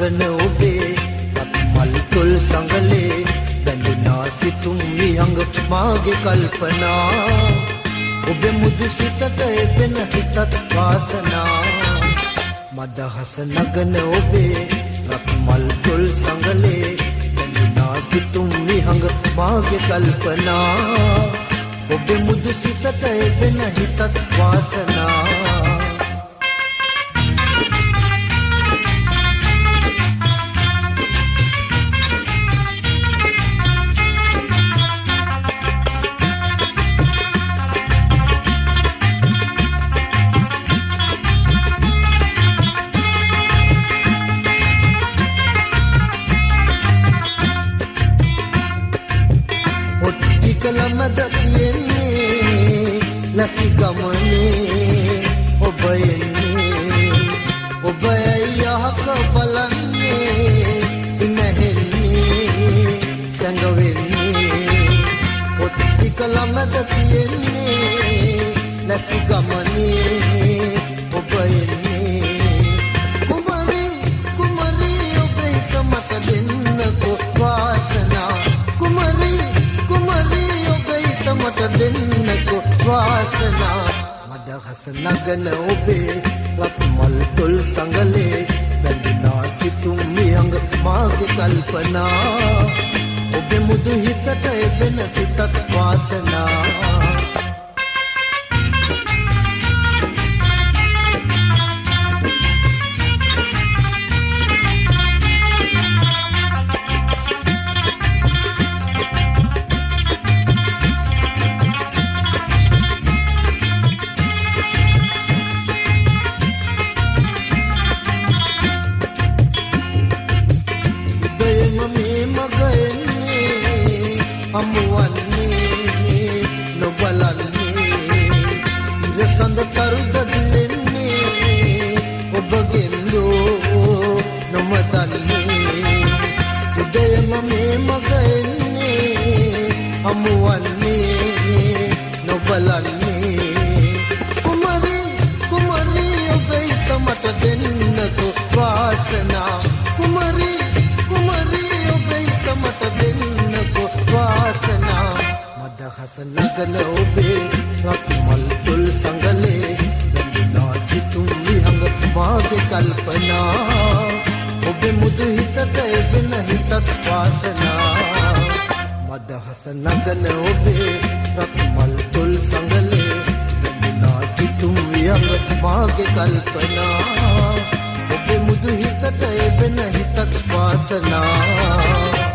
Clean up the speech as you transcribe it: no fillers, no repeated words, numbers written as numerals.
නගන ඔබේ මල් තොල් සංගලේ බැඳුනා සිතුම් විහඟ මාගේ කල්පනා ඔබේ මුදු සිතට එපෙන හිතත් වාසනා මදහස නගන ඔබේ මල් තොල් සංගලේ බැඳුනා සිතුම් විහඟ මාගේ කල්පනා ඔබේ මුදු සිතට එපෙන හිතත් වාසනා කලමද තියෙන්නේ ලසි ගමනේ ඔබ එන්නේ ඔබ යහක බලන්නේ නැහෙන්නේ සංගවෙන්නේ ඔත්ති කලමද තියෙන්නේ ලසි ගමනේ ඔබ එන්නේ කුමරි කුමරි ඔබ එක මට දෙන්නකෝ වාසනා කුමරි කුමරි මට දෙන්නකෝ වාසනා මදහස නගන ඔබේ මල් තොල් සංගලේ බැඳුනා සිතුම් විහඟ මාගේ කල්පනා ඔබේ මුදු හිතට එබෙන සිතත් වාසනා අමුවන්නේ නොබලන්නේ ඉරසඳ කරුද දිලෙන්නේ ඔබගෙන්දෝ නොමතන්නේ උදයම මේ මග එන්නේ අමුවන්නේ නොබලන්නේ කුමරි කුමරි ඔබ හිත මට දෙන්නකෝ වාසනා කුමරි කුමරි ඔබ හිත මට දෙන්නකෝ වාසනා මදහස නගන ඔබේ මල් තොල් සංගලේ බැඳුනා සිතුම් විහඟ මාගේ කල්පනා ඔබේ මුදු හිතට එබෙන හිතත් වාසනා මදහස නගන ඔබේ මල් තොල් සංගලේ බැඳුනා සිතුම් විහඟ මාගේ කල්පනා ඔබේ මුදු හිතට එබෙන හිතත් වාසනා